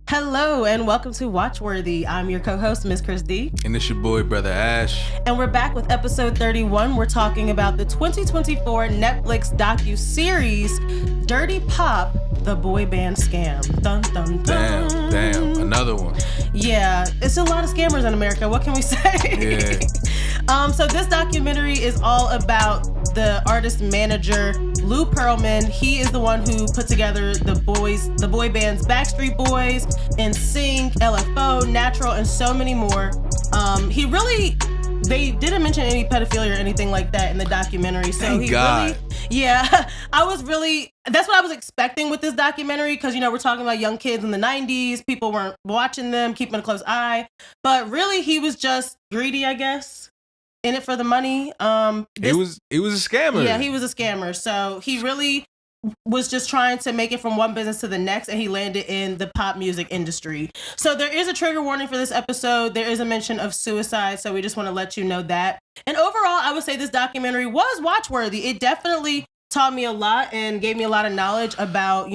Hello and welcome to Watchworthy. I'm your co-host, Miss Chris D. And it's your boy, Brother Ash. And we're back with episode 31. We're talking about the 2024 Netflix docu-series, Dirty Pop, the boy band scam. Dun, dun, dun. Damn. Another one. Yeah, it's a lot of scammers in America. What can we say? Yeah. So this documentary is all about the artist manager, Lou Pearlman. He is the one who put together the boy bands Backstreet Boys, NSYNC, LFO, Natural, and so many more. They didn't mention any pedophilia or anything like that in the documentary. So Thank God. That's what I was expecting with this documentary because, we're talking about young kids in the 90s. People weren't watching them, keeping a close eye. But really, he was just greedy, I guess, in it for the money. He was a scammer. Yeah, he was a scammer. So he really was just trying to make it from one business to the next, and he landed in the pop music industry. So there is a trigger warning for this episode. There is a mention of suicide, so we just want to let you know that. And overall, I would say this documentary was watchworthy. It definitely taught me a lot and gave me a lot of knowledge about,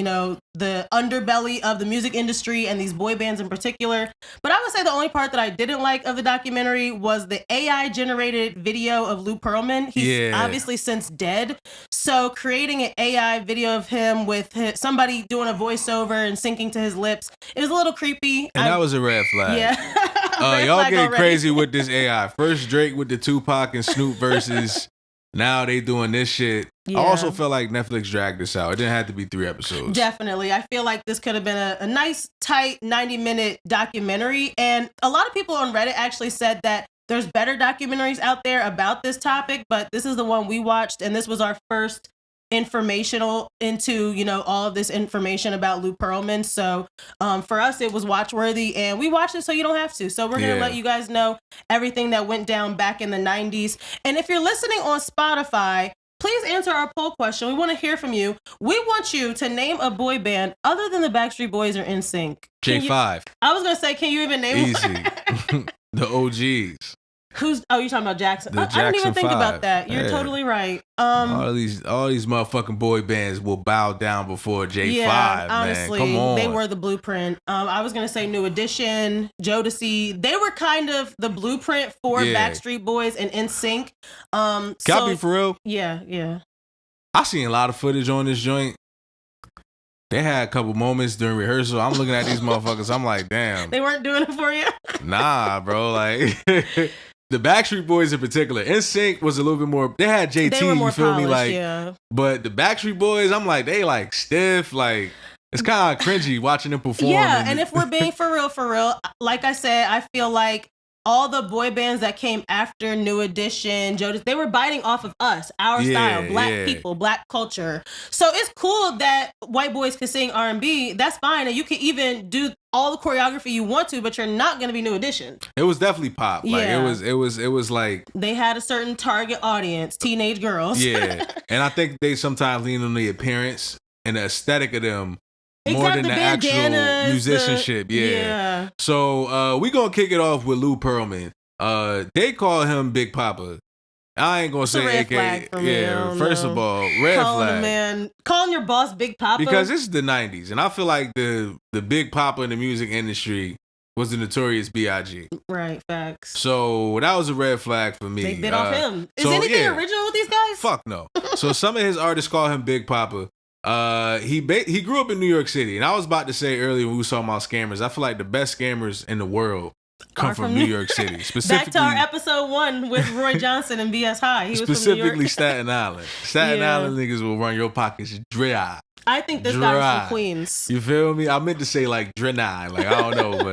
the underbelly of the music industry and these boy bands in particular. But I would say the only part that I didn't like of the documentary was the AI generated video of Lou Pearlman. He's obviously since dead. So creating an AI video of him with somebody doing a voiceover and syncing to his lips, it was a little creepy. And that was a red flag. Yeah. Y'all getting crazy with this AI. First Drake with the Tupac and Snoop verses. Now they doing this shit. Yeah. I also felt like Netflix dragged this out. It didn't have to be 3 episodes. Definitely. I feel like this could have been a nice, tight 90-minute documentary. And a lot of people on Reddit actually said that there's better documentaries out there about this topic, but this is the one we watched, and this was our first informational into, all of this information about Lou Pearlman. So for us, it was watchworthy, and we watched it so you don't have to. So we're going to let you guys know everything that went down back in the 90s. And if you're listening on Spotify, please answer our poll question. We want to hear from you. We want you to name a boy band other than the Backstreet Boys or NSYNC. J5. I was going to say, can you even name Easy. The OGs. you're talking about Jackson. I Jackson didn't even think 5. about that. You're totally right. All these motherfucking boy bands will bow down before J5, yeah, honestly, man. Come on. They were the blueprint. I was going to say New Edition, Jodeci. They were kind of the blueprint for Backstreet Boys and NSYNC. Can I be for real? Yeah. I seen a lot of footage on this joint. They had a couple moments during rehearsal. I'm looking at these motherfuckers. I'm like, damn. They weren't doing it for you? Nah, bro. Like, the Backstreet Boys in particular. NSYNC was a little bit more. They had JT, they were more you feel polished, me? Like, yeah. But the Backstreet Boys, I'm like, they like stiff. Like, it's kind of cringy watching them perform. Yeah, and if we're being for real, like I said, I feel like all the boy bands that came after New Edition, Jodeci, they were biting off of us, our style, black people, black culture. So it's cool that white boys can sing R&B. That's fine. And you can even do all the choreography you want to, but you're not going to be New Edition. It was definitely pop. Like, yeah. it was like... They had a certain target audience, teenage girls. Yeah. And I think they sometimes lean on the appearance and the aesthetic of them more than the actual musicianship. Yeah. So we gonna kick it off with Lou Pearlman. They call him Big Papa. I ain't gonna say AKA. First of all, red flag. Calling your boss Big Papa, because this is the 90s, and I feel like the Big Papa in the music industry was the Notorious B.I.G. Right, facts. So that was a red flag for me. They bit off him. Is anything original with these guys? Fuck no. So some of his artists call him Big Papa. He grew up in New York City, and I was about to say earlier when we were talking about scammers, I feel like the best scammers in the world come from New York City. Specifically, back to our episode 1 with Roy Johnson and BS High. He was specifically from New York. Staten Island. Staten Island niggas will run your pockets dry. I think this guy was from Queens. You feel me? I meant to say like Drenai, like I don't know,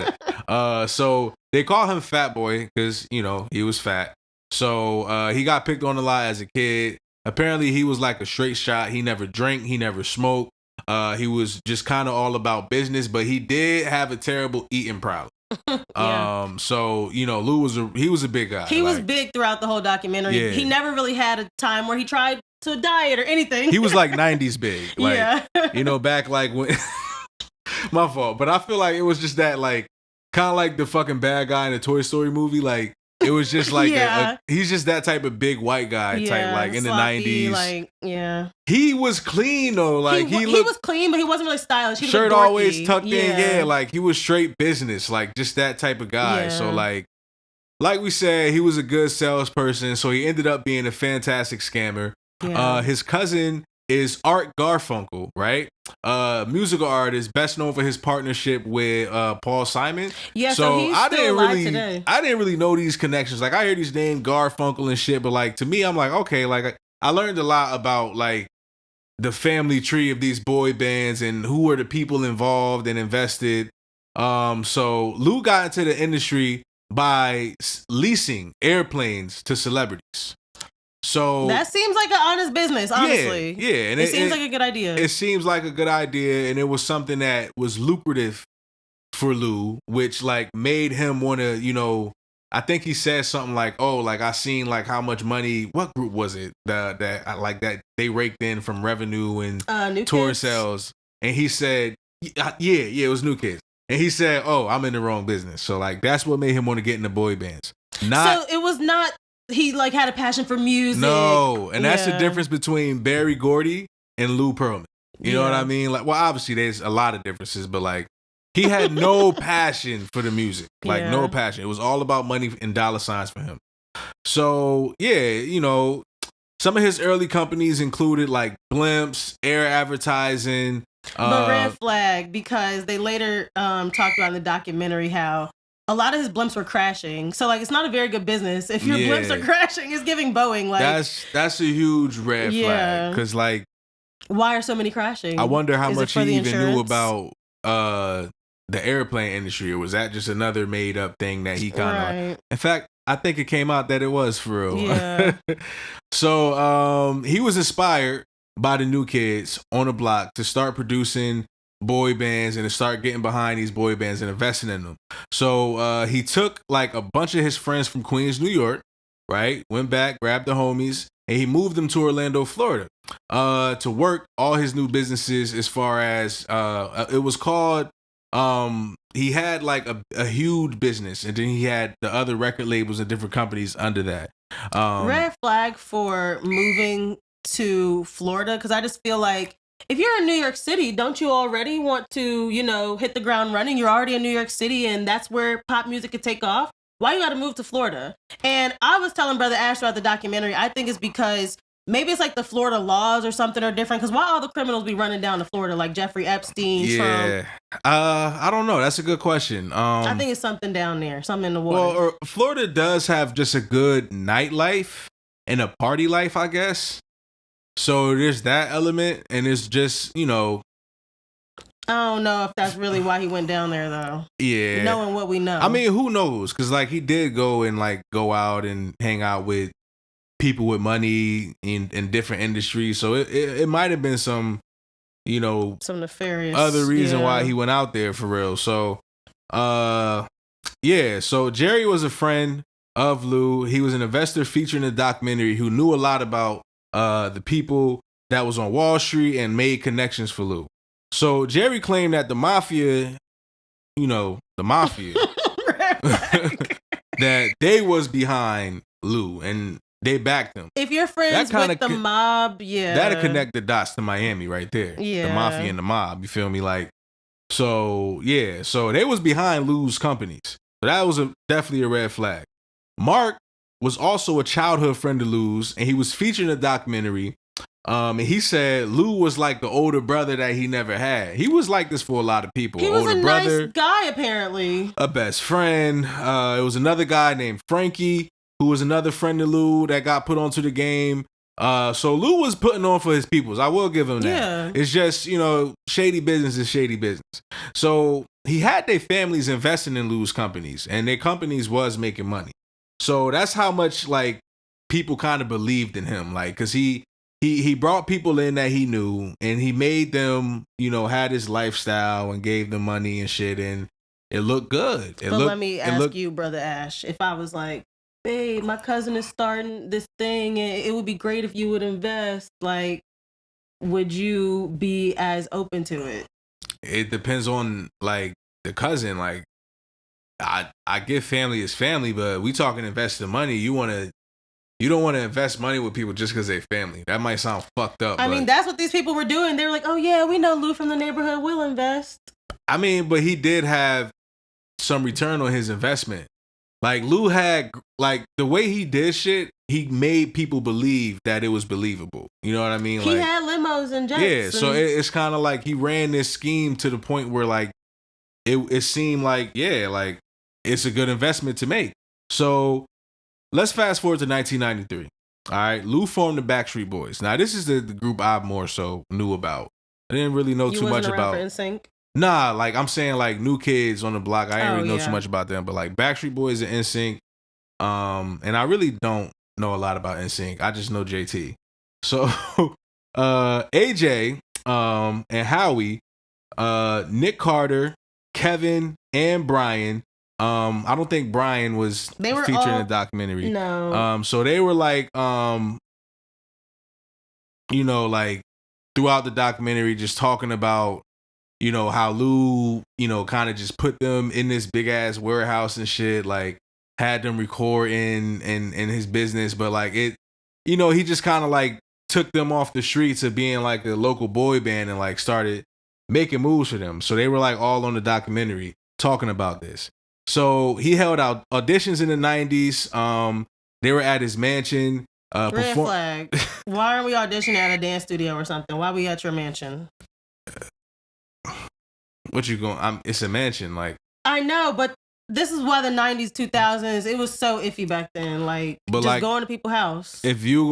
but so they call him Fat Boy because he was fat. So he got picked on a lot as a kid. Apparently, he was like a straight shot. He never drank. He never smoked. He was just kind of all about business, but he did have a terrible eating problem. So Lou was a big guy. He was big throughout the whole documentary. Yeah. He never really had a time where he tried to diet or anything. He was like 90s big. Like, back like when my fault. But I feel like it was just that like kind of like the fucking bad guy in the Toy Story movie. Like it was just like Yeah. he's just that type of big white guy type, like in sloppy, the 90s. like, yeah. He was clean though, like he was clean, but he wasn't really stylish. He was shirt like always tucked in, yeah, like he was straight business, like just that type of guy. Yeah. So like we said, he was a good salesperson, so he ended up being a fantastic scammer. Yeah. His cousin is Art Garfunkel, right? Musical artist, best known for his partnership with Paul Simon. Yeah, so he's still alive today. I didn't really know these connections. Like I hear these names Garfunkel and shit, but like to me, I'm like, okay, like I learned a lot about like the family tree of these boy bands and who were the people involved and invested. So Lou got into the industry by leasing airplanes to celebrities. So that seems like an honest business, honestly. Yeah, and it seems like a good idea. It seems like a good idea, and it was something that was lucrative for Lou, which like made him want to, you know. I think he said something like, "Oh, like I seen like how much money. What group was it that that they raked in from revenue and New tour Kids? sales?" And he said, "Yeah, it was New Kids." And he said, "Oh, I'm in the wrong business." So like that's what made him want to get into boy bands. So it was not. He like had a passion for music. No, and that's the difference between Berry Gordy and Lou Pearlman. You know what I mean? Like, well, obviously there's a lot of differences, but like he had no passion for the music, like no passion. It was all about money and dollar signs for him. So yeah, you know, some of his early companies included like Blimps, Air Advertising. But red flag, because they later talked about in the documentary how a lot of his blimps were crashing. So like it's not a very good business. If your blimps are crashing, it's giving Boeing like that's a huge red flag. Cause like why are so many crashing? I wonder how much he even knew about the airplane industry, or was that just another made up thing that he kind of in fact, I think it came out that it was for real. Yeah. So he was inspired by the New Kids on the block to start producing boy bands and to start getting behind these boy bands and investing in them. So he took like a bunch of his friends from Queens, New York, right? Went back, grabbed the homies, and he moved them to Orlando, Florida, to work all his new businesses. As far as it was called, he had like a huge business, and then he had the other record labels and different companies under that. Red flag for moving to Florida, because I just feel like if you're in New York City, don't you already want to, you know, hit the ground running? You're already in New York City, and that's where pop music could take off. Why you got to move to Florida? And I was telling Brother Ash about the documentary, I think it's because maybe it's like the Florida laws or something are different. Because why all the criminals be running down to Florida, like Jeffrey Epstein, Trump? I don't know. That's a good question. I think it's something down there, something in the water. Well, Florida does have just a good nightlife and a party life, I guess. So there's that element, and it's just, you know. I don't know if that's really why he went down there, though. Yeah. Knowing what we know. I mean, who knows? Because, like, he did go out and hang out with people with money in different industries. So it might have been some, you know, some nefarious other reason why he went out there for real. So, yeah. So Jerry was a friend of Lou. He was an investor featured in the documentary who knew a lot about the people that was on Wall Street and made connections for Lou. So Jerry claimed that the mafia, that they was behind Lou and they backed him. If you're friends with the mob, that'll connect the dots to Miami right there. Yeah. The mafia and the mob, you feel me? Like, so yeah, so they was behind Lou's companies. So that was definitely a red flag. Mark was also a childhood friend of Lou's, and he was featured in a documentary. And he said Lou was like the older brother that he never had. He was like this for a lot of people. He was older a brother, nice guy, apparently. A best friend. It was another guy named Frankie, who was another friend of Lou that got put onto the game. So Lou was putting on for his peoples. I will give him that. Yeah. It's just, shady business is shady business. So he had their families investing in Lou's companies, and their companies was making money. So that's how much like people kind of believed in him, like, because he brought people in that he knew, and he made them, had his lifestyle and gave them money and shit, and it looked good. Let me ask you, Brother Ash, if I was like, babe, my cousin is starting this thing, and it would be great if you would invest, like, would you be as open to it? It depends on, like, the cousin. Like, I get family is family, but we talking investing money. You don't want to invest money with people just because they're family. That might sound fucked up. I mean, that's what these people were doing. They were like, oh yeah, we know Lou from the neighborhood. We'll invest. I mean, but he did have some return on his investment. Like Lou had, like the way he did shit, he made people believe that it was believable. You know what I mean? He had limos and jets. Yeah, so it's kind of like he ran this scheme to the point where like it seemed like, yeah, like it's a good investment to make. So let's fast forward to 1993. All right, Lou formed the Backstreet Boys. Now this is the group I more so knew about. I didn't really know too much about. For NSYNC? Nah, like I'm saying, like New Kids on the Block. I didn't really know too much about them, but like Backstreet Boys and NSYNC. And I really don't know a lot about NSYNC. I just know JT. So, AJ, and Howie, Nick Carter, Kevin, and Brian. I don't think Brian was featured in the documentary. No. So they were like, you know, like throughout the documentary, just talking about, you know, how Lou, you know, kind of just put them in this big ass warehouse and shit, like had them record in his business, but like it, you know, he just kind of like took them off the streets of being like a local boy band and like started making moves for them. So they were like all on the documentary talking about this. So he held out auditions in the 90s. They were at his mansion. Red flag. Why aren't we auditioning at a dance studio or something? Why we at your mansion? What you going? It's a mansion, like. I know, but this is why the 90s, 2000s, it was so iffy back then. Like, but just like, going to people's house. If you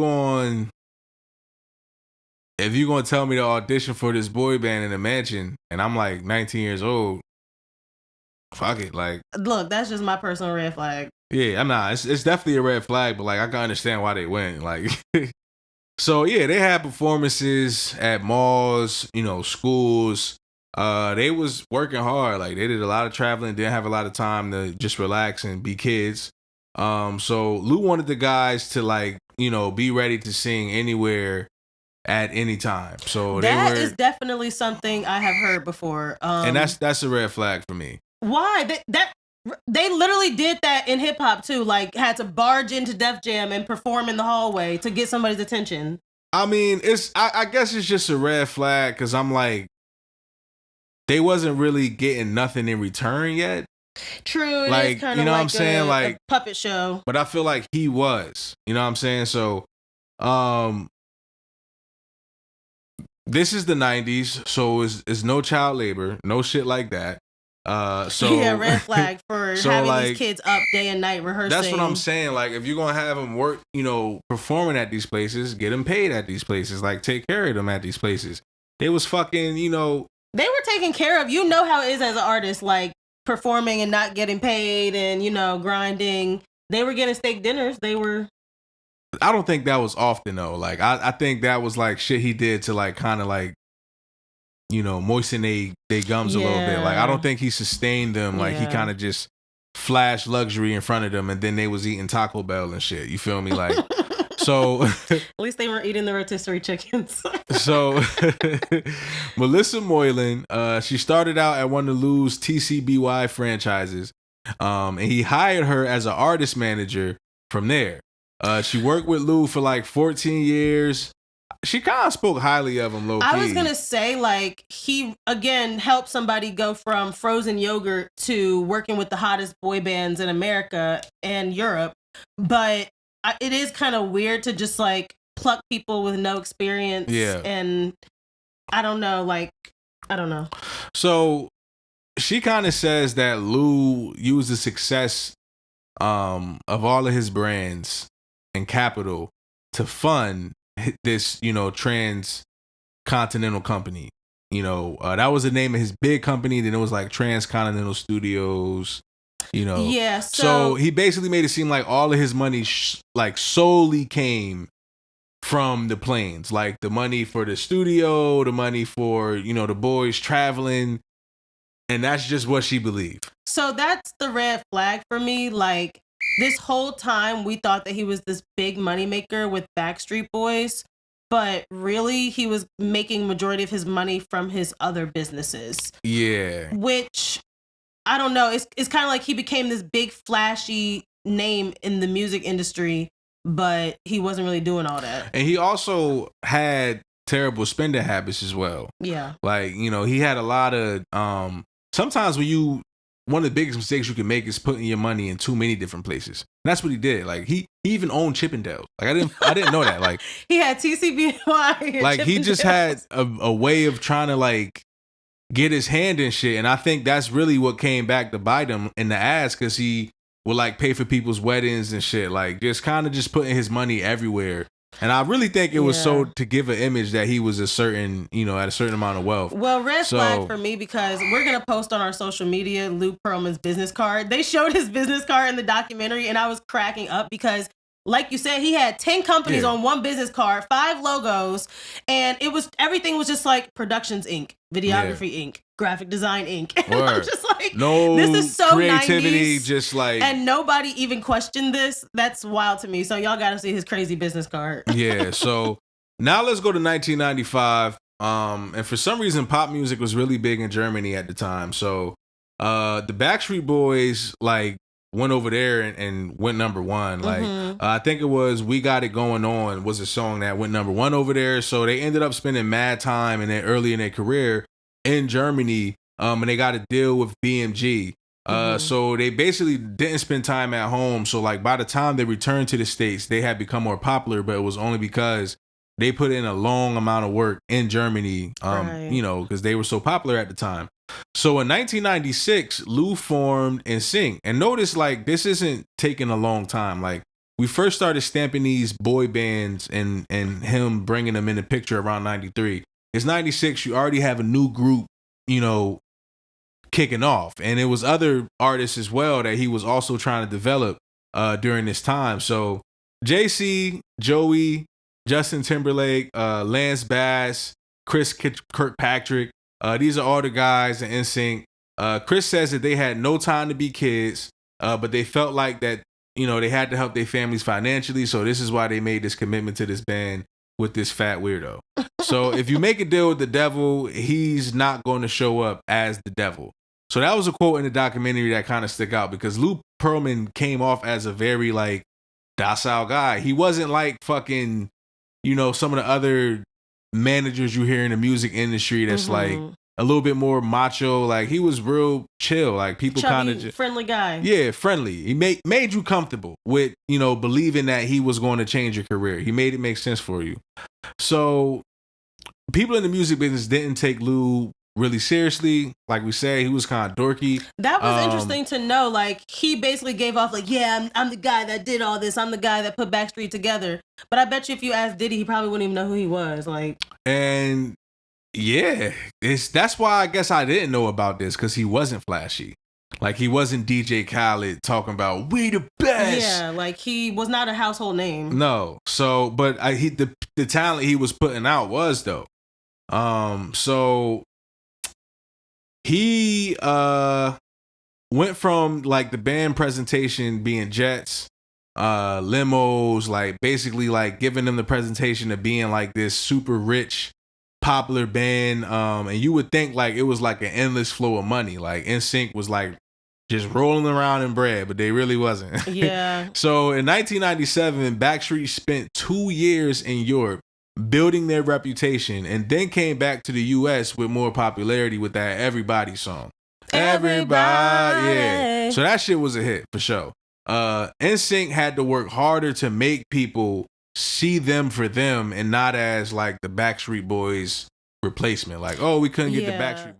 gonna tell me to audition for this boy band in a mansion, and I'm like 19 years old, fuck it, like. Look, that's just my personal red flag. Yeah, I'm not. It's definitely a red flag, but like I can understand why they went. Like, so yeah, they had performances at malls, you know, schools. They was working hard. Like they did a lot of traveling, didn't have a lot of time to just relax and be kids. So Lou wanted the guys to like, you know, be ready to sing anywhere at any time. So that is definitely something I have heard before. And that's a red flag for me. Why? They literally did that in hip hop too. Like had to barge into Def Jam and perform in the hallway to get somebody's attention. I mean, I guess it's just a red flag because I'm like, they wasn't really getting nothing in return yet. True, it like, is kind you of know like what I'm saying? Like a puppet show. But I feel like he was. You know what I'm saying? So, this is the 90s, so it's no child labor, no shit like that. So yeah, red flag for so having like, these kids up day and night rehearsing. That's what I'm saying. Like, if you're gonna have them work, you know, performing at these places, get them paid at these places. Like, take care of them at these places. They was fucking, you know. They were taken care of. You know how it is as an artist, like performing and not getting paid and, you know, grinding. They were getting steak dinners. They were. I don't think that was often though. Like, I think that was like shit he did to like kind of like, you know, moisten they gums a little bit. Like, I don't think he sustained them. Like, he kind of just flashed luxury in front of them, and then they was eating Taco Bell and shit. You feel me? Like, so at least they weren't eating the rotisserie chickens. So Melissa Moylan, she started out at one of Lou's TCBY franchises, and he hired her as an artist manager from there. She worked with Lou for like 14 years. She kind of spoke highly of him, low key. I was gonna say, like, he again helped somebody go from frozen yogurt to working with the hottest boy bands in America and Europe. But it is kind of weird to just like pluck people with no experience. Yeah. And I don't know, like, I don't know. So she kind of says that Lou used the success of all of his brands and capital to fund this, you know, transcontinental company. You know, that was the name of his big company. Then it was like Transcontinental Studios, you know. Yeah. So he basically made it seem like all of his money like solely came from the planes, like the money for the studio, the money for, you know, the boys traveling. And that's just what she believed. So that's the red flag for me. Like, this whole time we thought that he was this big moneymaker with Backstreet Boys, but really he was making majority of his money from his other businesses. Yeah. Which I don't know. It's kind of like he became this big flashy name in the music industry, but he wasn't really doing all that. And he also had terrible spending habits as well. Yeah. Like, you know, he had a lot of sometimes one of the biggest mistakes you can make is putting your money in too many different places. And that's what he did. Like he even owned Chippendales. Like I didn't know that. Like he had TCBY. Like he just had a way of trying to like get his hand in shit. And I think that's really what came back to bite him in the ass, because he would like pay for people's weddings and shit. Like just kind of just putting his money everywhere. And I really think it was so to give an image that he was at a certain amount of wealth. Well, red flag for me, because we're going to post on our social media Lou Pearlman's business card. They showed his business card in the documentary, and I was cracking up because, like you said, he had 10 companies on one business card, 5 logos, and everything was just like Productions Inc., Videography Inc., Graphic Design Inc. And I'm just like, no, this is so creativity, 90s, just like, and nobody even questioned this. That's wild to me. So y'all got to see his crazy business card. Yeah. So now let's go to 1995. And for some reason, pop music was really big in Germany at the time. So the Backstreet Boys like went over there and went number one. Like I think it was "We Got It Going On" was a song that went number one over there. So they ended up spending mad time early in their career in Germany. And they got a deal with BMG. So they basically didn't spend time at home. So like by the time they returned to the States, they had become more popular, but it was only because they put in a long amount of work in Germany, you know, because they were so popular at the time. So in 1996, Lou formed NSYNC. And notice, like, this isn't taking a long time. Like, we first started stamping these boy bands and him bringing them in the picture around 93. It's 96. You already have a new group, you know, kicking off. And it was other artists as well that he was also trying to develop during this time. So JC, Joey, Justin Timberlake, Lance Bass, Chris Kirkpatrick. These are all the guys in NSYNC. Chris says that they had no time to be kids, but they felt like that, you know, they had to help their families financially. So this is why they made this commitment to this band with this fat weirdo. So if you make a deal with the devil, he's not going to show up as the devil. So that was a quote in the documentary that kind of stuck out, because Lou Pearlman came off as a very like docile guy. He wasn't like fucking, you know, some of the other managers you hear in the music industry that's like a little bit more macho. Like he was real chill. Like people kind of friendly guy. Yeah, friendly. He made you comfortable with, you know, believing that he was going to change your career. He made it make sense for you. So people in the music business didn't take Lou really seriously. Like we say, he was kind of dorky. That was interesting to know. Like he basically gave off like, yeah, I'm the guy that did all this. I'm the guy that put Backstreet together. But I bet you if you asked Diddy, he probably wouldn't even know who he was. Like, and yeah, that's why I guess I didn't know about this, because he wasn't flashy. Like he wasn't DJ Khaled talking about we the best. Yeah, like he was not a household name. No. So, but the talent he was putting out was though. So he went from like the band presentation being jets, limos, like basically like giving them the presentation of being like this super rich, popular band. And you would think like it was like an endless flow of money. Like NSYNC was like just rolling around in bread, but they really wasn't. Yeah. So in 1997, Backstreet spent 2 years in Europe building their reputation, and then came back to the US with more popularity with that Everybody song. Everybody. Yeah. So that shit was a hit for sure. NSYNC had to work harder to make people see them for them and not as like the Backstreet Boys replacement. Like, oh, we couldn't get the Backstreet Boys.